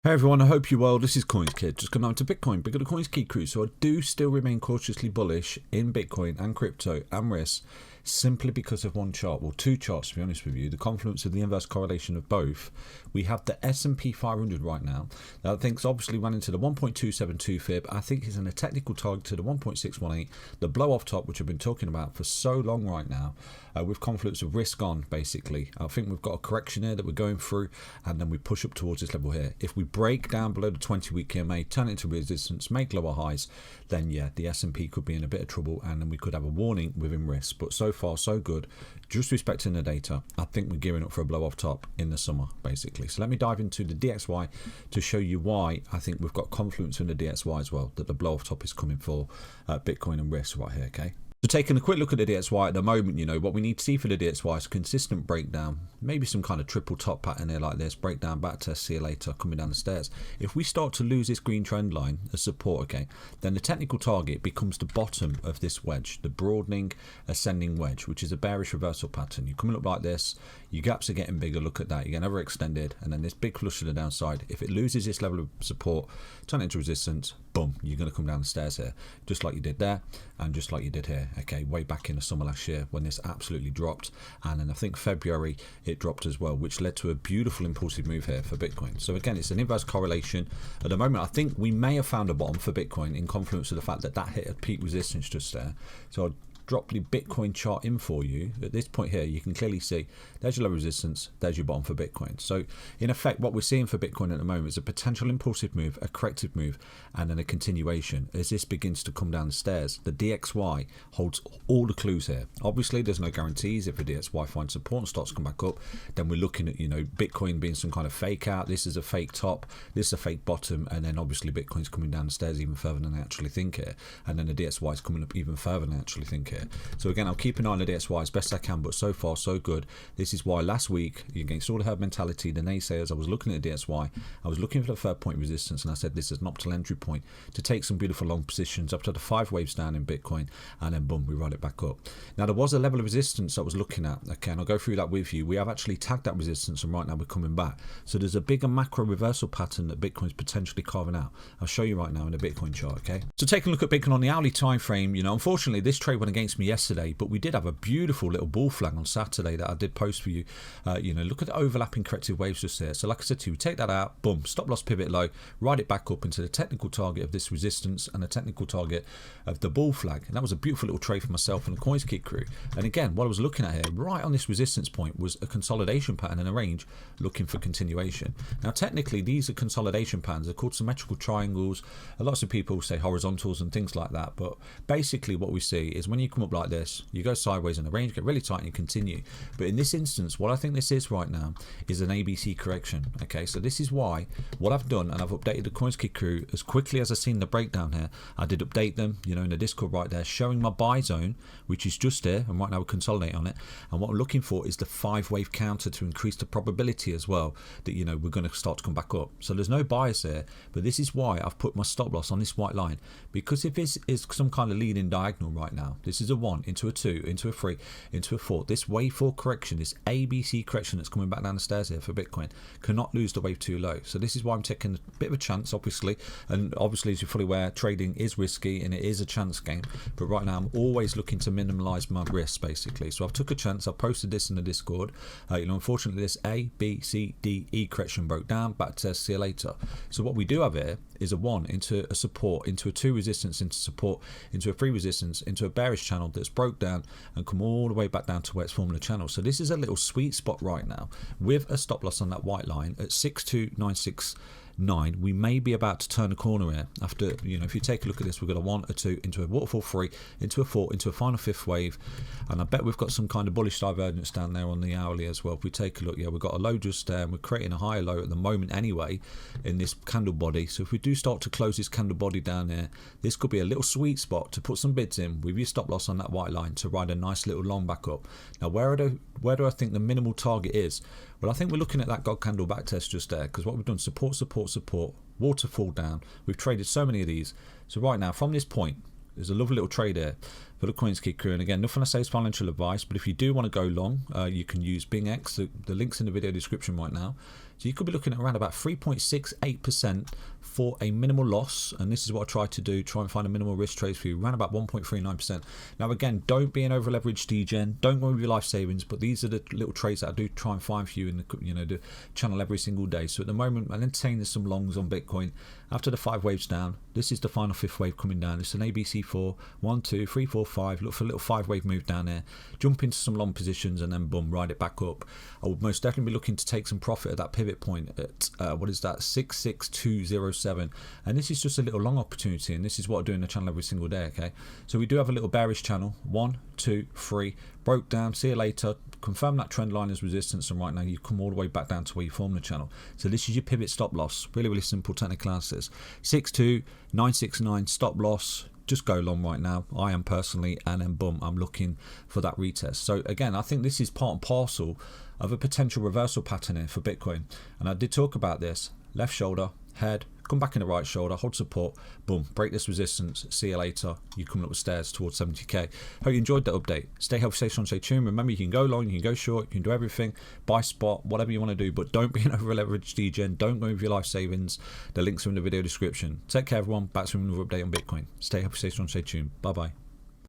Hey everyone, I hope you're well. This is CoinsKid. Just coming on to Bitcoin, bigger the CoinsKid crew. So I do still remain cautiously bullish in Bitcoin and crypto and risk, simply because of one chart, well, two charts to be honest with you. The confluence of the inverse correlation of both. We have the S&P 500 right now. That I think's obviously run into the 1.272 fib. I think is in a technical target to the 1.618, the blow off top, which I've been talking about for so long right now, with confluence of risk on basically. I think we've got a correction here that we're going through, and then we push up towards this level here. If we break down below the 20-week EMA, turn it into resistance, make lower highs, then yeah, the S&P could be in a bit of trouble, and then we could have a warning within risk. But so far so good. Just respecting the data, I think we're gearing up for a blow off top in the summer basically. So let me dive into the DXY to show you why I think we've got confluence in the DXY as well, that the blow off top is coming for Bitcoin and risk right here. Okay, so taking a quick look at the DXY at the moment, you know, what we need to see for the DXY is consistent breakdown, maybe some kind of triple top pattern here like this, breakdown, back test, see you later, coming down the stairs. If we start to lose this green trend line as support, okay, then the technical target becomes the bottom of this wedge, the broadening ascending wedge, which is a bearish reversal pattern. You're coming up like this, your gaps are getting bigger, look at that, you're getting overextended, and then this big flush to the downside. If it loses this level of support, turn it into resistance, boom, you're going to come down the stairs here, just like you did there, and just like you did here, okay, way back in the summer last year when this absolutely dropped, and then I think February it dropped as well, which led to a beautiful impulsive move here for Bitcoin. So again, it's an inverse correlation. At the moment, I think we may have found a bottom for Bitcoin in confluence of the fact that that hit a peak resistance just there. So I'll drop the Bitcoin chart in for you. At this point here, you can clearly see there's your low resistance, there's your bottom for Bitcoin. So in effect, what we're seeing for Bitcoin at the moment is a potential impulsive move, a corrective move, and then a continuation. As this begins to come down the stairs, the DXY holds all the clues here. Obviously, there's no guarantees. If the DXY finds support and starts to come back up, then we're looking at, you know, Bitcoin being some kind of fake out. This is a fake top, this is a fake bottom, and then obviously Bitcoin's coming down the stairs even further than I actually think here. And then the DXY is coming up even further than I actually think here. So again, I'll keep an eye on the DXY as best I can, but so far so good. This is why last week, against all the herd mentality, the naysayers, I was looking at the DXY, I was looking for the third point resistance, and I said this is an optimal entry point to take some beautiful long positions up to the 5 waves down in Bitcoin, and then boom, we ride it back up. Now there was a level of resistance I was looking at, okay, and I'll go through that with you. We have actually tagged that resistance, and right now we're coming back. So there's a bigger macro reversal pattern that Bitcoin's potentially carving out. I'll show you right now in the Bitcoin chart, okay? So taking a look at Bitcoin on the hourly time frame, you know, unfortunately this trade went against me yesterday, but we did have a beautiful little bull flag on Saturday that I did post for you. You know, look at the overlapping corrective waves just there. So like I said to you, we take that out, boom, stop loss pivot low, ride it back up into the technical target of this resistance and the technical target of the bull flag. And that was a beautiful little trade for myself and the CoinsKid crew. And again, what I was looking at here, right on this resistance point, was a consolidation pattern in a range looking for continuation. Now technically these are consolidation patterns, they're called symmetrical triangles. Lots of people say horizontals and things like that, but basically what we see is when you come up like this, you go sideways in the range, get really tight and you continue. But in this instance, what I think this is right now is an ABC correction. Okay, so this is why what I've done, and I've updated the CoinsKid crew as quickly as I've seen the breakdown here. I did update them, you know, in the Discord right there, showing my buy zone, which is just here, and right now we consolidate on it. And what we're looking for is the 5-wave counter to increase the probability as well that, you know, we're going to start to come back up. So there's no bias here, but this is why I've put my stop loss on this white line, because if this is some kind of leading diagonal right now, this is a 1 into a 2 into a 3 into a 4, this wave 4 correction, this ABC correction that's coming back down the stairs here for Bitcoin, cannot lose the wave too low. So this is why I'm taking a bit of a chance, obviously, and obviously as you're fully aware, trading is risky and it is a chance game, but right now I'm always looking to minimize my risks basically. So I've took a chance, I've posted this in the Discord. You know, unfortunately this A, B, C, D, E correction broke down, back test, see you later. So what we do have here is a 1 into a support, into a 2 resistance, into support, into a 3 resistance, into a bearish channel that's broke down and come all the way back down to where it's forming a channel. So this is a little sweet spot right now with a stop loss on that white line at 62969. We may be about to turn a corner here after, you know, if you take a look at this, we've got a 1, a 2 into a waterfall 3 into a 4 into a final 5th wave, and I bet we've got some kind of bullish divergence down there on the hourly as well. If we take a look, yeah, we've got a low just there and we're creating a higher low at the moment anyway in this candle body. So if we do start to close this candle body down here, this could be a little sweet spot to put some bids in with your stop loss on that white line to ride a nice little long back up. Now where do I think the minimal target is? Well, I think we're looking at that God candle back test just there, because what we've done, support, support, support, waterfall down. We've traded so many of these. So right now, from this point, there's a lovely little trade here. for the CoinsKid crew. And again, nothing I say is financial advice, but if you do want to go long, you can use BingX. The link's in the video description right now. So you could be looking at around about 3.68% for a minimal loss. And this is what I try to do, try and find a minimal risk trade for you, around about 1.39%. Now again, don't be an over leveraged degen, don't go with your life savings, but these are the little trades that I do try and find for you in the channel every single day. So at the moment, I'm entertaining some longs on Bitcoin. After the 5 waves down, this is the final 5th wave coming down. It's an ABC4, 1, 2, 3, 4, 5. Look for a little 5-wave move down there. Jump into some long positions and then boom, ride it back up. I would most definitely be looking to take some profit at that pivot point at what is that, 66207. And this is just a little long opportunity, and this is what I do in the channel every single day. Okay, so we do have a little bearish channel, 1, 2, 3, broke down, see you later, confirm that trend line as resistance, and right now you come all the way back down to where you formed the channel. So this is your pivot stop loss. Really simple technical analysis. 62969 stop loss. Just go long right now, I am personally, and then boom, I'm looking for that retest. So again, I think this is part and parcel of a potential reversal pattern here for Bitcoin, and I did talk about this. Left shoulder, head, come back in the right shoulder, hold support, boom, break this resistance, see you later, you coming up the stairs towards 70k. Hope you enjoyed that update. Stay healthy, stay strong, stay tuned. Remember, you can go long, you can go short, you can do everything, buy spot, whatever you want to do, but don't be an over leveraged degen, don't go with your life savings. The links are in the video description. Take care everyone, back to another update on Bitcoin. Stay healthy, stay strong, stay tuned. Bye bye.